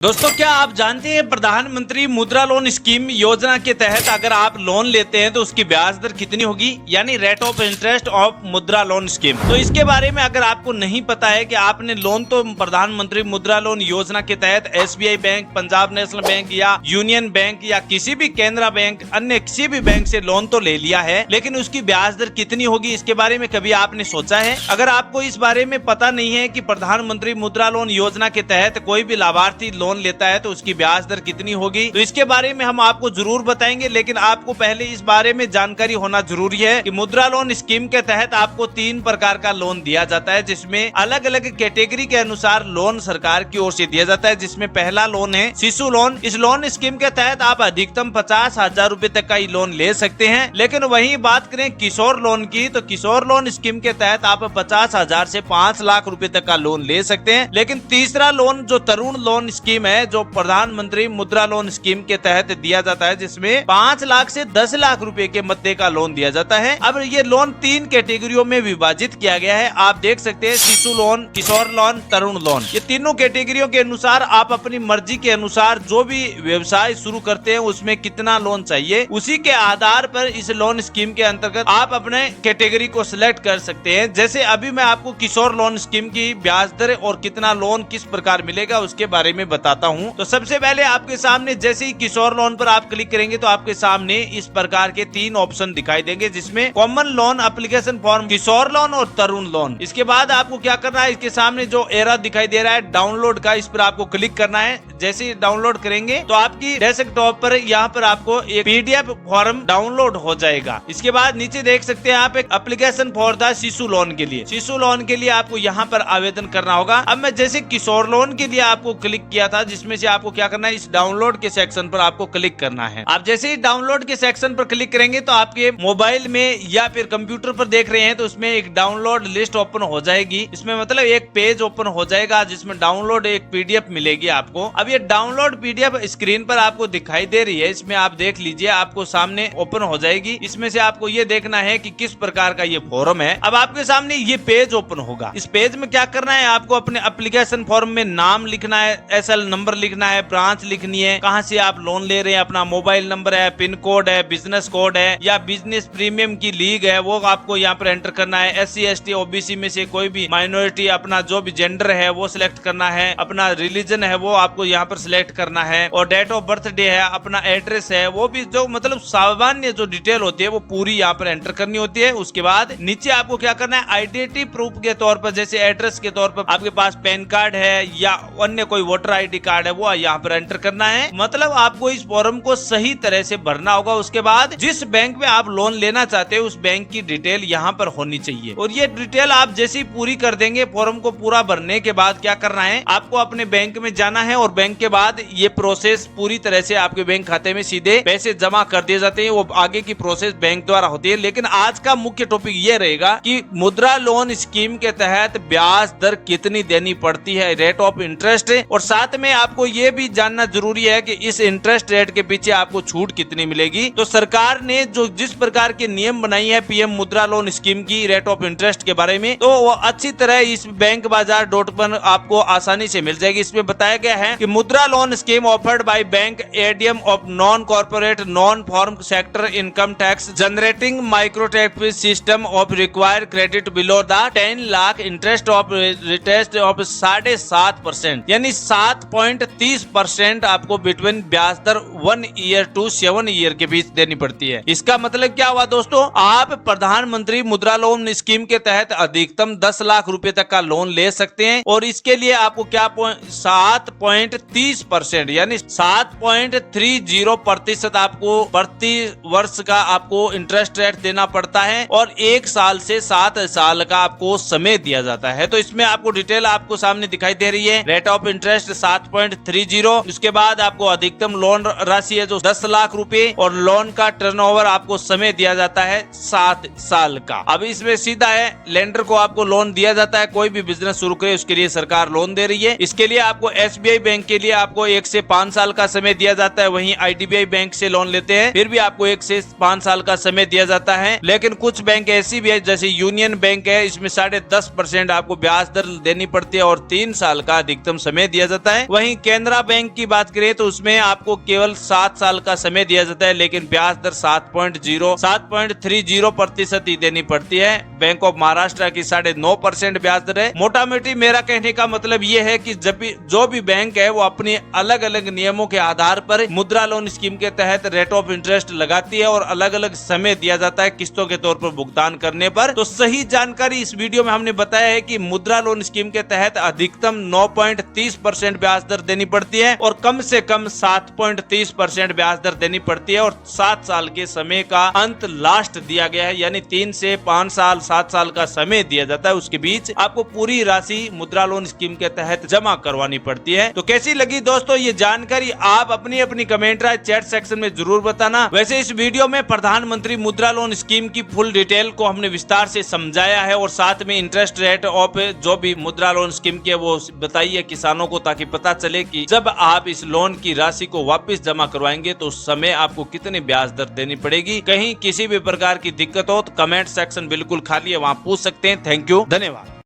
दोस्तों, क्या आप जानते हैं प्रधानमंत्री मुद्रा लोन स्कीम योजना के तहत अगर आप लोन लेते हैं तो उसकी ब्याज दर कितनी होगी, यानी रेट ऑफ इंटरेस्ट ऑफ मुद्रा लोन स्कीम। तो इसके बारे में अगर आपको नहीं पता है कि आपने लोन तो प्रधानमंत्री मुद्रा लोन योजना के तहत SBI bank, Punjab national bank या यूनियन बैंक या किसी भी केनरा बैंक, अन्य किसी भी बैंक से लोन तो ले लिया है, लेकिन उसकी ब्याज दर कितनी होगी इसके बारे में कभी आपने सोचा है? अगर आपको इस बारे में पता नहीं है कि प्रधानमंत्री मुद्रा लोन योजना के तहत कोई भी लाभार्थी लोन लेता है तो उसकी ब्याज दर कितनी होगी, तो इसके बारे में हम आपको जरूर बताएंगे। लेकिन आपको पहले इस बारे में जानकारी होना जरूरी है कि मुद्रा लोन स्कीम के तहत आपको 3 प्रकार का लोन दिया जाता है, जिसमें अलग अलग कैटेगरी के अनुसार लोन सरकार की ओर से दिया जाता है। जिसमें पहला लोन है शिशु लोन। इस लोन स्कीम के तहत आप अधिकतम 50,000 रूपए तक का लोन ले सकते हैं। लेकिन वहीं बात करें किशोर लोन की, तो किशोर लोन स्कीम के तहत आप 50,000 से 5 लाख रूपए तक का लोन ले सकते हैं। लेकिन तीसरा लोन जो तरुण लोन स्कीम है, जो प्रधानमंत्री मुद्रा लोन स्कीम के तहत दिया जाता है, जिसमें 5 लाख से 10 लाख रुपए के मध्य का लोन दिया जाता है। अब ये लोन 3 कैटेगरियों में विभाजित किया गया है। आप देख सकते हैं शिशु लोन, किशोर लोन, तरुण लोन। ये तीनों कैटेगरियों के अनुसार आप अपनी मर्जी के अनुसार जो भी व्यवसाय शुरू करते हैं उसमें कितना लोन चाहिए, उसी के आधार पर इस लोन स्कीम के अंतर्गत आप अपने कैटेगरी को सिलेक्ट कर सकते हैं। जैसे अभी मैं आपको किशोर लोन स्कीम की ब्याज दर और कितना लोन किस प्रकार मिलेगा उसके बारे में बताता हूँ। तो सबसे पहले आपके सामने जैसे ही किशोर लोन पर आप क्लिक करेंगे तो आपके सामने इस प्रकार के 3 ऑप्शन दिखाई देंगे, जिसमें कॉमन लोन, एप्लीकेशन फॉर्म, किशोर लोन और तरुण लोन। इसके बाद आपको क्या करना है, इसके सामने जो एरो दिखाई दे रहा है डाउनलोड का, इस पर आपको क्लिक करना है। जैसे ही डाउनलोड करेंगे तो आपकी डेस्कटॉप पर यहाँ पर आपको एक PDF फॉर्म डाउनलोड हो जाएगा। इसके बाद नीचे देख सकते हैं आप एक एप्लीकेशन फॉर्म था शिशु लोन के लिए। शिशु लोन के लिए आपको यहाँ पर आवेदन करना होगा। अब मैं जैसे किशोर लोन के लिए आपको क्लिक किया था, जिसमें से आपको क्या करना है, इस डाउनलोड के सेक्शन पर आपको क्लिक करना है। आप जैसे ही डाउनलोड के सेक्शन पर क्लिक करेंगे तो आपके मोबाइल में या फिर कंप्यूटर पर देख रहे हैं तो उसमें एक डाउनलोड लिस्ट ओपन हो जाएगी। इसमें मतलब एक पेज ओपन हो जाएगा जिसमें डाउनलोड एक PDF मिलेगी आपको। अब ये डाउनलोड PDF स्क्रीन पर आपको दिखाई दे रही है, इसमें आप देख लीजिए, आपको सामने ओपन हो जाएगी। इसमें से आपको ये देखना है कि किस प्रकार का ये फॉर्म है। अब आपके सामने ये पेज ओपन होगा। इस पेज में क्या करना है, आपको अपने एप्लीकेशन फॉर्म में नाम लिखना है, SL नंबर लिखना है, ब्रांच लिखनी है, कहां से आप लोन ले रहे हैं, अपना मोबाइल नंबर है, पिन कोड है, बिजनेस कोड है या बिजनेस प्रीमियम की लीग है, वो आपको यहाँ पर एंटर करना है। SC ST OBC में से कोई भी माइनॉरिटी, अपना जो भी जेंडर है वो सिलेक्ट करना है, अपना रिलीजन है वो आपको यहाँ पर सिलेक्ट करना है, और डेट ऑफ बर्थ डे है, अपना एड्रेस है, वो भी जो मतलब सामान्य जो डिटेल होती है वो पूरी यहाँ पर एंटर करनी होती है। उसके बाद नीचे आपको क्या करना है, आइडेंटिटी प्रूफ के तौर पर, जैसे एड्रेस के तौर पर आपके पास पैन कार्ड है या अन्य कोई वोटर ID कार्ड है, वो यहाँ पर एंटर करना है। मतलब आपको इस फॉर्म को सही तरह से भरना होगा। उसके बाद जिस बैंक में आप लोन लेना चाहते हैं उस बैंक की डिटेल यहाँ पर होनी चाहिए, और ये डिटेल आप जैसे ही पूरी कर देंगे, फॉर्म को पूरा भरने के बाद क्या करना है, आपको अपने बैंक में जाना है, और बैंक के बाद ये प्रोसेस पूरी तरह से आपके बैंक खाते में सीधे पैसे जमा कर दिए जाते हैं। वो आगे की प्रोसेस बैंक द्वारा होती है। लेकिन आज का मुख्य टॉपिक ये रहेगा कि मुद्रा लोन स्कीम के तहत ब्याज दर कितनी देनी पड़ती है, रेट ऑफ इंटरेस्ट, और साथ में आपको ये भी जानना जरूरी है कि इस इंटरेस्ट रेट के पीछे आपको छूट कितनी मिलेगी। तो सरकार ने जो जिस प्रकार के नियम बनाई है PM मुद्रा लोन स्कीम की रेट ऑफ इंटरेस्ट के बारे में, तो वो अच्छी तरह इस बैंक बाजार .पर आपको आसानी से मिल जाएगी। इसमें बताया गया है कि Mudra loan scheme offered by bank ADM of non corporate non farm sector income tax generating micro tax system of required credit below the 10 lakh interest of retest of 7.5%, यानी 7.30% आपको बिटवीन ब्याज दर 1 ईयर टू 7 ईयर के बीच देनी पड़ती है। इसका मतलब क्या हुआ दोस्तों, आप प्रधानमंत्री मुद्रा लोन स्कीम के तहत अधिकतम 10 लाख रुपए तक का लोन ले सकते हैं, और इसके लिए आपको क्या 7.30% यानी 7.30% आपको प्रति वर्ष का आपको इंटरेस्ट रेट देना पड़ता है, और 1 साल से 7 साल का आपको समय दिया जाता है। तो इसमें आपको डिटेल आपको सामने दिखाई दे रही है। Rate of interest 7.30। उसके बाद आपको अधिकतम लोन राशि है जो 10 लाख रुपए, और लोन का टर्नओवर आपको समय दिया जाता है 7 साल का। अब इसमें सीधा है, लेंडर को आपको लोन दिया जाता है। कोई भी बिजनेस शुरू करे उसके लिए सरकार लोन दे रही है। इसके लिए आपको SBI बैंक के लिए आपको 1 से 5 साल का समय दिया जाता है। वहीं IDBI बैंक से लोन लेते हैं फिर भी आपको 1 से 5 साल का समय दिया जाता है। लेकिन कुछ बैंक ऐसी भी है जैसे यूनियन बैंक है, इसमें 10.5% आपको ब्याज दर देनी पड़ती है और 3 साल का अधिकतम समय दिया जाता है। वहीं केनरा बैंक की बात करें तो उसमें आपको केवल 7 साल का समय दिया जाता है, लेकिन ब्याज दर 7.30% ही देनी पड़ती है। बैंक ऑफ महाराष्ट्र की 9.5% ब्याज दर है। मोटा मोटी मेरा कहने का मतलब ये है कि जब भी जो भी बैंक है वो अपने अलग अलग नियमों के आधार पर मुद्रा लोन स्कीम के तहत रेट ऑफ इंटरेस्ट लगाती है और अलग अलग समय दिया जाता है किस्तों के तौर पर भुगतान करने पर। तो सही जानकारी इस वीडियो में हमने बताया है कि मुद्रा लोन स्कीम के तहत अधिकतम 9.30% ब्याज दर देनी पड़ती है और कम से कम 7.30% ब्याज दर देनी पड़ती है और 7 साल के समय का अंत लास्ट दिया गया है, यानी 3 से 5 साल 7 साल का समय दिया जाता है। उसके बीच आपको पूरी राशि मुद्रा लोन स्कीम के तहत जमा करवानी पड़ती है। तो कैसी लगी दोस्तों ये जानकारी, आप अपनी अपनी कमेंट राय चैट सेक्शन में जरूर बताना। वैसे इस वीडियो में प्रधानमंत्री मुद्रा लोन स्कीम की फुल डिटेल को हमने विस्तार से समझाया है और साथ में इंटरेस्ट रेट ऑफ जो भी मुद्रा लोन स्कीम की है वो बताई है किसानों को, ताकि पता चले कि जब आप इस लोन की राशि को वापस जमा करवाएंगे तो उस समय आपको कितनी ब्याज दर देनी पड़ेगी। कहीं किसी भी प्रकार की दिक्कत हो तो कमेंट सेक्शन बिल्कुल खाली है, वहां पूछ सकते हैं। थैंक यू, धन्यवाद।